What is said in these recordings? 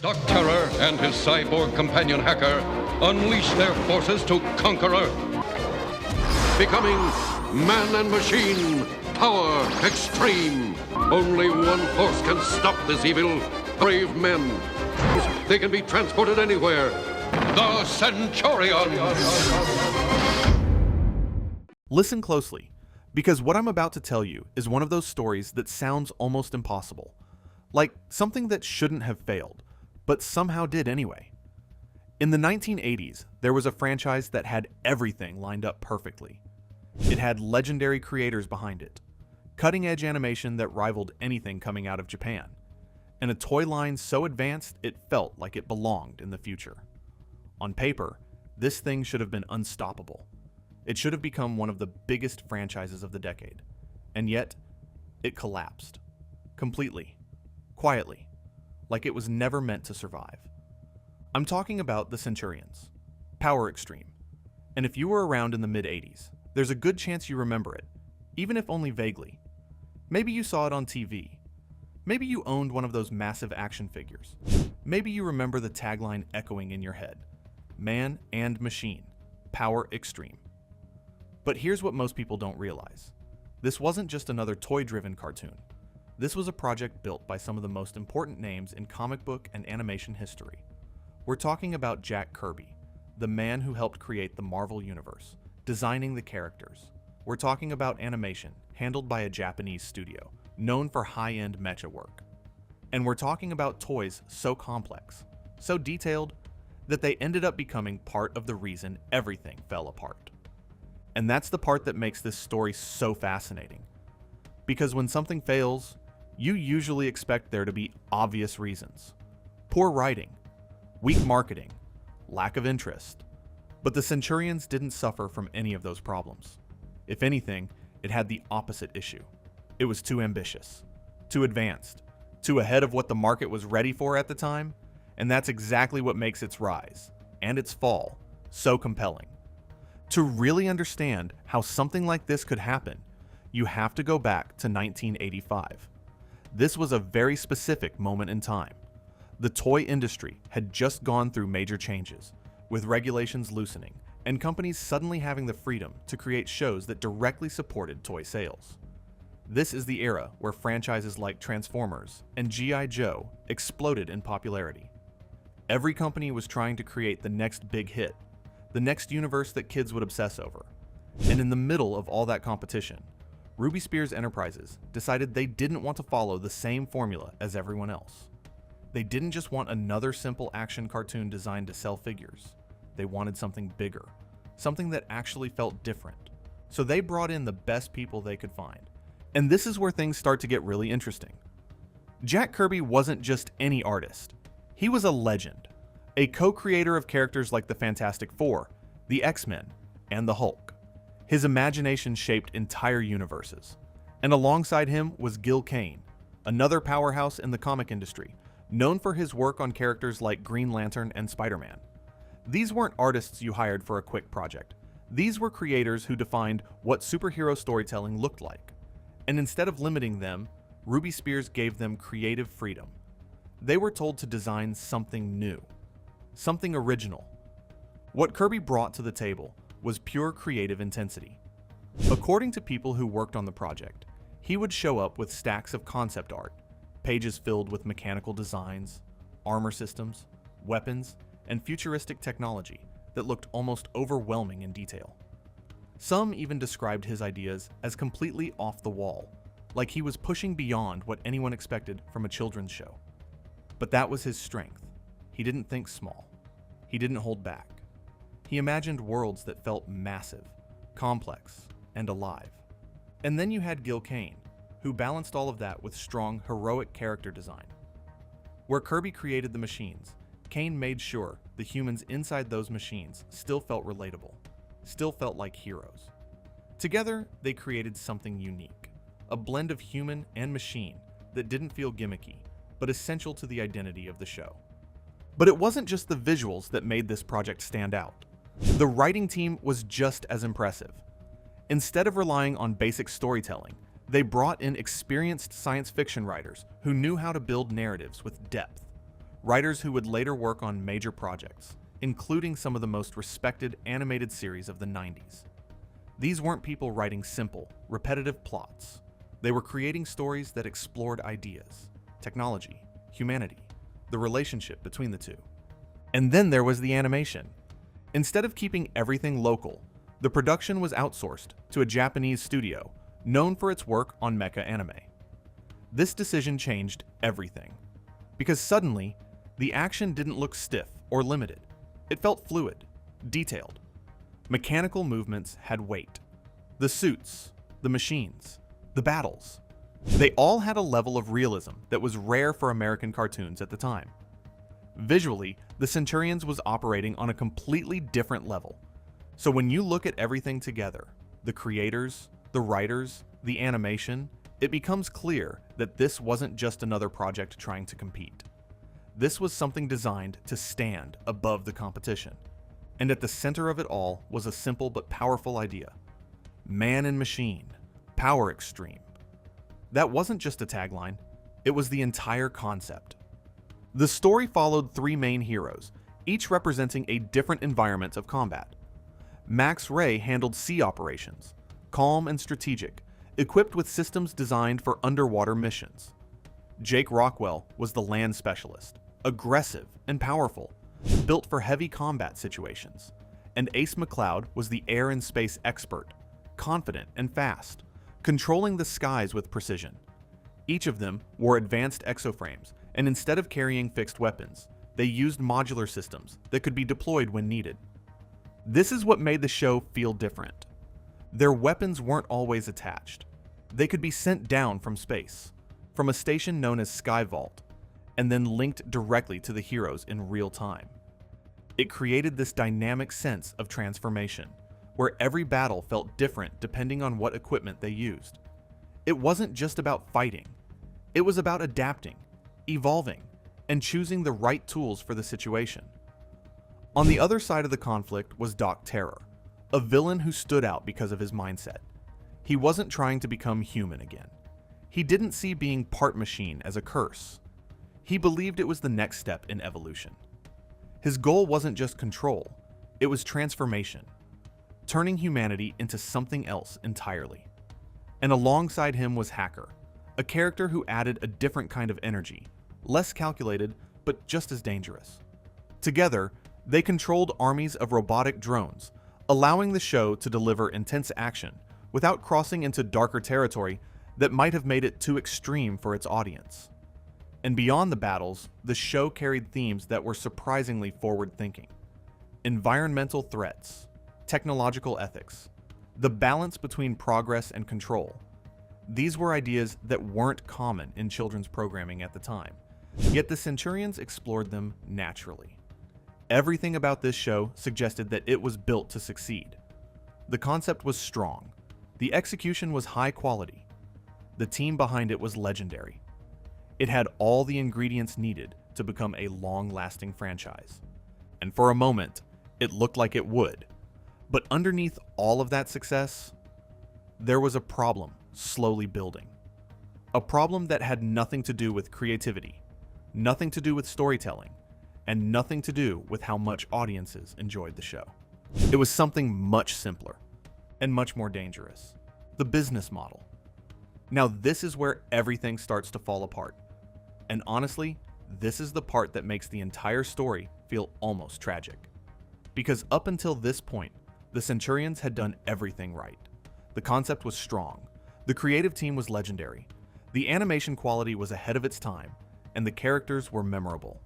Doc Terror and his cyborg companion hacker unleash their forces to conquer Earth. Becoming man and machine, power extreme. Only one force can stop this evil. Brave men. They can be transported anywhere. The Centurions. Listen closely, because what I'm about to tell you is one of those stories that sounds almost impossible. Like something that shouldn't have failed, but somehow did anyway. In the 1980s, there was a franchise that had everything lined up perfectly. It had legendary creators behind it, cutting-edge animation that rivaled anything coming out of Japan, and a toy line so advanced it felt like it belonged in the future. On paper, this thing should have been unstoppable. It should have become one of the biggest franchises of the decade, and yet, it collapsed. Completely. Quietly. Like it was never meant to survive. I'm talking about the Centurions. Power Extreme. And if you were around in the mid-80s, there's a good chance you remember it, even if only vaguely. Maybe you saw it on TV. Maybe you owned one of those massive action figures. Maybe you remember the tagline echoing in your head. Man and machine. Power Extreme. But here's what most people don't realize. This wasn't just another toy-driven cartoon. This was a project built by some of the most important names in comic book and animation history. We're talking about Jack Kirby, the man who helped create the Marvel Universe, designing the characters. We're talking about animation, handled by a Japanese studio, known for high-end mecha work. And we're talking about toys so complex, so detailed, that they ended up becoming part of the reason everything fell apart. And that's the part that makes this story so fascinating. Because when something fails, you usually expect there to be obvious reasons. Poor writing, weak marketing, lack of interest. But the Centurions didn't suffer from any of those problems. If anything, it had the opposite issue. It was too ambitious, too advanced, too ahead of what the market was ready for at the time, and that's exactly what makes its rise, and its fall, so compelling. To really understand how something like this could happen, you have to go back to 1985. This was a very specific moment in time. The toy industry had just gone through major changes, with regulations loosening, and companies suddenly having the freedom to create shows that directly supported toy sales. This is the era where franchises like Transformers and G.I. Joe exploded in popularity. Every company was trying to create the next big hit, the next universe that kids would obsess over. And in the middle of all that competition, Ruby Spears Enterprises decided they didn't want to follow the same formula as everyone else. They didn't just want another simple action cartoon designed to sell figures. They wanted something bigger, something that actually felt different. So they brought in the best people they could find. And this is where things start to get really interesting. Jack Kirby wasn't just any artist. He was a legend, a co-creator of characters like the Fantastic Four, the X-Men, and the Hulk. His imagination shaped entire universes. And alongside him was Gil Kane, another powerhouse in the comic industry, known for his work on characters like Green Lantern and Spider-Man. These weren't artists you hired for a quick project. These were creators who defined what superhero storytelling looked like. And instead of limiting them, Ruby Spears gave them creative freedom. They were told to design something new, something original. What Kirby brought to the table was pure creative intensity. According to people who worked on the project, he would show up with stacks of concept art, pages filled with mechanical designs, armor systems, weapons, and futuristic technology that looked almost overwhelming in detail. Some even described his ideas as completely off the wall, like he was pushing beyond what anyone expected from a children's show. But that was his strength. He didn't think small. He didn't hold back. He imagined worlds that felt massive, complex, and alive. And then you had Gil Kane, who balanced all of that with strong, heroic character design. Where Kirby created the machines, Kane made sure the humans inside those machines still felt relatable, still felt like heroes. Together, they created something unique, a blend of human and machine that didn't feel gimmicky, but essential to the identity of the show. But it wasn't just the visuals that made this project stand out. The writing team was just as impressive. Instead of relying on basic storytelling, they brought in experienced science fiction writers who knew how to build narratives with depth. writers who would later work on major projects, including some of the most respected animated series of the 90s. These weren't people writing simple, repetitive plots. They were creating stories that explored ideas, technology, humanity, the relationship between the two. And then there was the animation. Instead of keeping everything local, the production was outsourced to a Japanese studio known for its work on mecha anime. This decision changed everything, because suddenly, the action didn't look stiff or limited. It felt fluid, detailed. Mechanical movements had weight. The suits, the machines, the battles. They all had a level of realism that was rare for American cartoons at the time. Visually, the Centurions was operating on a completely different level. So when you look at everything together, the creators, the writers, the animation, it becomes clear that this wasn't just another project trying to compete. This was something designed to stand above the competition. And at the center of it all was a simple but powerful idea. Man and machine, power extreme. That wasn't just a tagline, it was the entire concept. The story followed three main heroes, each representing a different environment of combat. Max Ray handled sea operations, calm and strategic, equipped with systems designed for underwater missions. Jake Rockwell was the land specialist, aggressive and powerful, built for heavy combat situations. And Ace McCloud was the air and space expert, confident and fast, controlling the skies with precision. Each of them wore advanced exoframes, and instead of carrying fixed weapons, they used modular systems that could be deployed when needed. This is what made the show feel different. Their weapons weren't always attached. They could be sent down from space, from a station known as Sky Vault, and then linked directly to the heroes in real time. It created this dynamic sense of transformation, where every battle felt different depending on what equipment they used. It wasn't just about fighting. It was about adapting, evolving, and choosing the right tools for the situation. On the other side of the conflict was Doc Terror, a villain who stood out because of his mindset. He wasn't trying to become human again. He didn't see being part machine as a curse. He believed it was the next step in evolution. His goal wasn't just control, it was transformation, turning humanity into something else entirely. And alongside him was Hacker, a character who added a different kind of energy, less calculated, but just as dangerous. Together, they controlled armies of robotic drones, allowing the show to deliver intense action without crossing into darker territory that might have made it too extreme for its audience. And beyond the battles, the show carried themes that were surprisingly forward-thinking. Environmental threats, technological ethics, the balance between progress and control. These were ideas that weren't common in children's programming at the time, yet the Centurions explored them naturally. Everything about this show suggested that it was built to succeed. The concept was strong, the execution was high quality, the team behind it was legendary. It had all the ingredients needed to become a long-lasting franchise. And for a moment, it looked like it would. But underneath all of that success, there was a problem slowly building. A problem that had nothing to do with creativity, nothing to do with storytelling, and nothing to do with how much audiences enjoyed the show. It was something much simpler and much more dangerous. The business model. Now this is where everything starts to fall apart. And honestly, this is the part that makes the entire story feel almost tragic. Because up until this point, the Centurions had done everything right. The concept was strong, the creative team was legendary, the animation quality was ahead of its time, and the characters were memorable.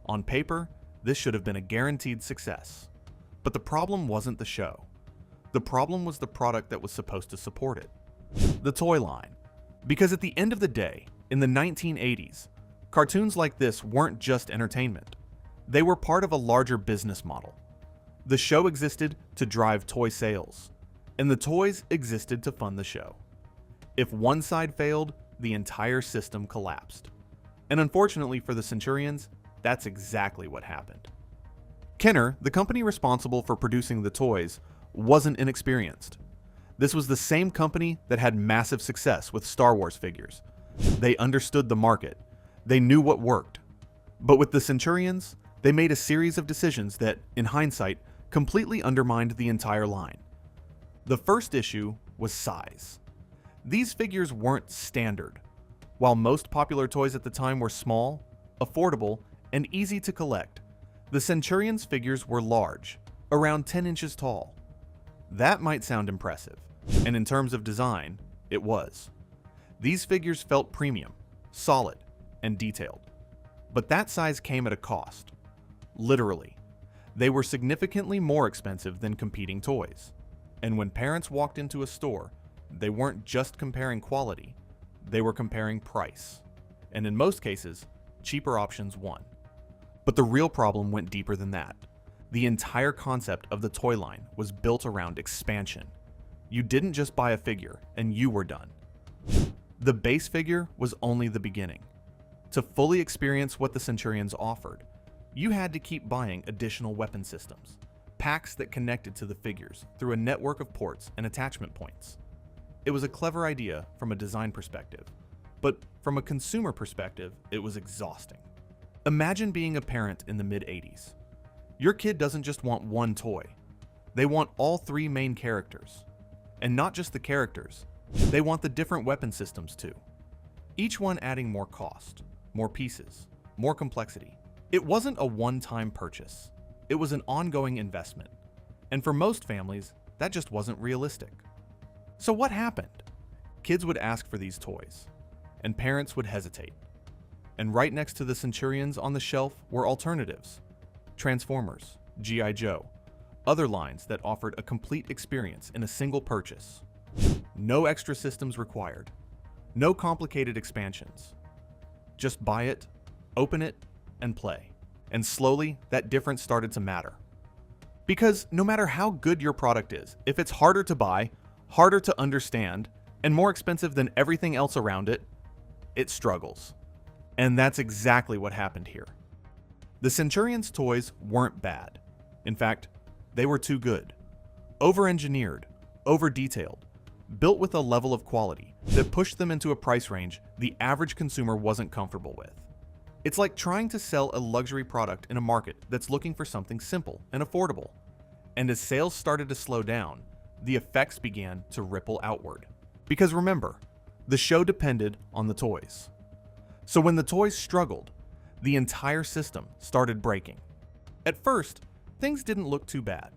On paper, this should have been a guaranteed success. But the problem wasn't the show. The problem was the product that was supposed to support it. The toy line. Because at the end of the day, in the 1980s, cartoons like this weren't just entertainment. They were part of a larger business model. The show existed to drive toy sales, and the toys existed to fund the show. If one side failed, the entire system collapsed. And unfortunately for the Centurions, that's exactly what happened. Kenner, the company responsible for producing the toys, wasn't inexperienced. This was the same company that had massive success with Star Wars figures. They understood the market. They knew what worked. But with the Centurions, they made a series of decisions that, in hindsight, completely undermined the entire line. The first issue was size. These figures weren't standard. While most popular toys at the time were small, affordable, and easy to collect, the Centurions figures were large, around 10 inches tall. That might sound impressive, and in terms of design, it was. These figures felt premium, solid, and detailed. But that size came at a cost. Literally. They were significantly more expensive than competing toys. And when parents walked into a store, they weren't just comparing quality, they were comparing price. And in most cases, cheaper options won. But the real problem went deeper than that. The entire concept of the toy line was built around expansion. You didn't just buy a figure and you were done. The base figure was only the beginning. To fully experience what the Centurions offered, you had to keep buying additional weapon systems, packs that connected to the figures through a network of ports and attachment points. It was a clever idea from a design perspective, but from a consumer perspective, it was exhausting. Imagine being a parent in the mid-80s. Your kid doesn't just want one toy. They want all three main characters. And not just the characters, they want the different weapon systems too. Each one adding more cost, more pieces, more complexity. It wasn't a one-time purchase. It was an ongoing investment. And for most families, that just wasn't realistic. So what happened? Kids would ask for these toys, and parents would hesitate. And right next to the Centurions on the shelf were alternatives. Transformers, G.I. Joe, other lines that offered a complete experience in a single purchase. No extra systems required. No complicated expansions. Just buy it, open it, and play. And slowly, that difference started to matter. Because no matter how good your product is, if it's harder to buy, harder to understand, and more expensive than everything else around it, it struggles. And that's exactly what happened here. The Centurions' toys weren't bad. In fact, they were too good. Over-engineered, over-detailed, built with a level of quality that pushed them into a price range the average consumer wasn't comfortable with. It's like trying to sell a luxury product in a market that's looking for something simple and affordable. And as sales started to slow down, the effects began to ripple outward. Because remember, the show depended on the toys. So when the toys struggled, the entire system started breaking. At first, things didn't look too bad.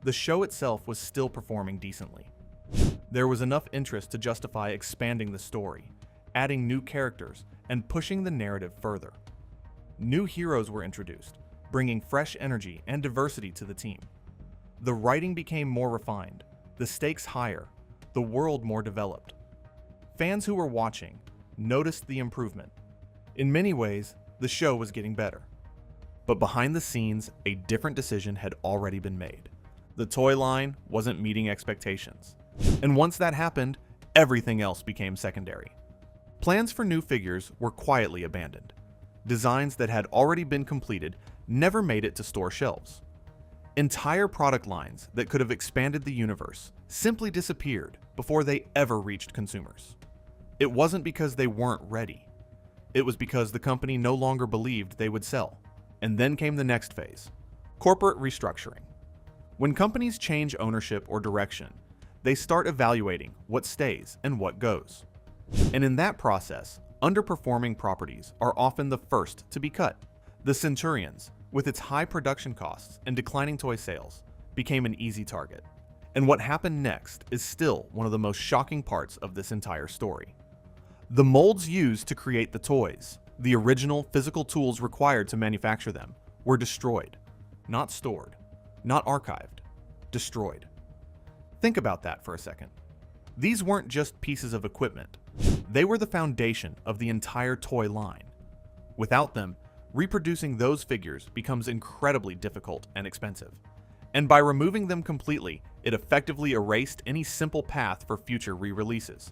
The show itself was still performing decently. There was enough interest to justify expanding the story, adding new characters, and pushing the narrative further. New heroes were introduced, bringing fresh energy and diversity to the team. The writing became more refined, the stakes higher, the world more developed. Fans who were watching noticed the improvement. In many ways, the show was getting better. But behind the scenes, a different decision had already been made. The toy line wasn't meeting expectations. And once that happened, everything else became secondary. Plans for new figures were quietly abandoned. Designs that had already been completed never made it to store shelves. Entire product lines that could have expanded the universe simply disappeared before they ever reached consumers. It wasn't because they weren't ready. It was because the company no longer believed they would sell. And then came the next phase, corporate restructuring. When companies change ownership or direction, they start evaluating what stays and what goes. And in that process, underperforming properties are often the first to be cut. The Centurions, with its high production costs and declining toy sales, became an easy target. And what happened next is still one of the most shocking parts of this entire story. The molds used to create the toys, the original physical tools required to manufacture them, were destroyed. Not stored, not archived, destroyed. Think about that for a second. These weren't just pieces of equipment. They were the foundation of the entire toy line. Without them, reproducing those figures becomes incredibly difficult and expensive. And by removing them completely, it effectively erased any simple path for future re-releases.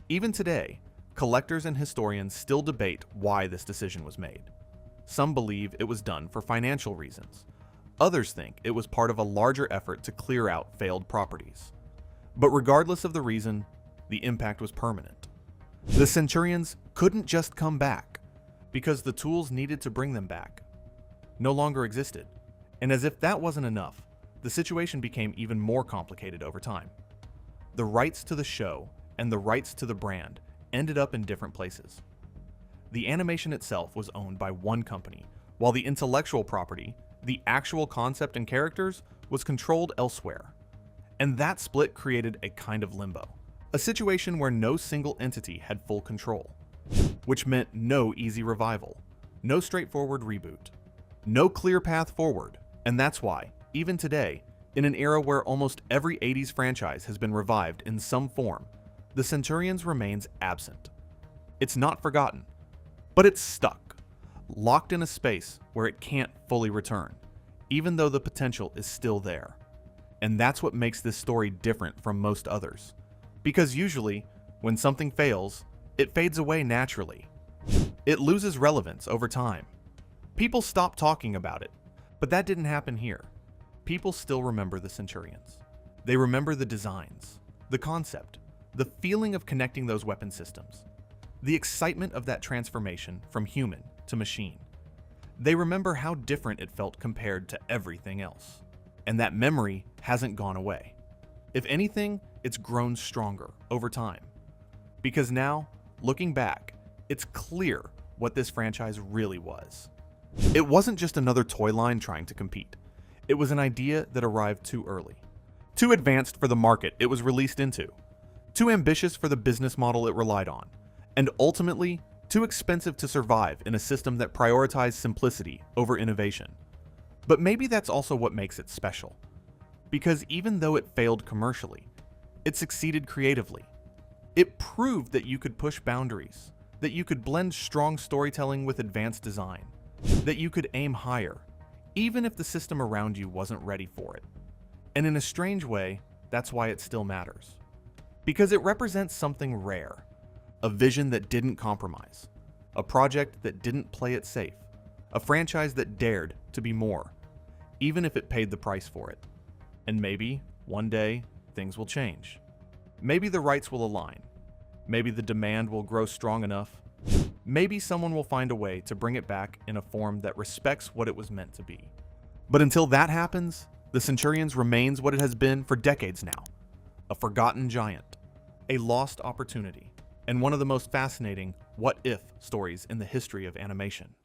Even today, collectors and historians still debate why this decision was made. Some believe it was done for financial reasons. Others think it was part of a larger effort to clear out failed properties. But regardless of the reason, the impact was permanent. The Centurions couldn't just come back. because the tools needed to bring them back no longer existed. And as if that wasn't enough, the situation became even more complicated over time. The rights to the show and the rights to the brand ended up in different places. The animation itself was owned by one company, while the intellectual property, the actual concept and characters, was controlled elsewhere. And that split created a kind of limbo, a situation where no single entity had full control, which meant no easy revival, no straightforward reboot, no clear path forward. And that's why, even today, in an era where almost every 80s franchise has been revived in some form, the Centurions remains absent. It's not forgotten, but it's stuck, locked in a space where it can't fully return, even though the potential is still there. And that's what makes this story different from most others. Because usually, when something fails, it fades away naturally. It loses relevance over time. People stop talking about it, but that didn't happen here. People still remember the Centurions. They remember the designs, the concept, the feeling of connecting those weapon systems, the excitement of that transformation from human to machine. They remember how different it felt compared to everything else. And that memory hasn't gone away. If anything, it's grown stronger over time. Because now, looking back, it's clear what this franchise really was. It wasn't just another toy line trying to compete. It was an idea that arrived too early, too advanced for the market it was released into, too ambitious for the business model it relied on, and ultimately, too expensive to survive in a system that prioritized simplicity over innovation. But maybe that's also what makes it special. Because even though it failed commercially, it succeeded creatively. It proved that you could push boundaries, that you could blend strong storytelling with advanced design, that you could aim higher, even if the system around you wasn't ready for it. And in a strange way, that's why it still matters. Because it represents something rare, a vision that didn't compromise, a project that didn't play it safe, a franchise that dared to be more, even if it paid the price for it. And maybe, one day, things will change. Maybe the rights will align. Maybe the demand will grow strong enough. Maybe someone will find a way to bring it back in a form that respects what it was meant to be. But until that happens, the Centurions remains what it has been for decades now. A forgotten giant, a lost opportunity, and one of the most fascinating what-if stories in the history of animation.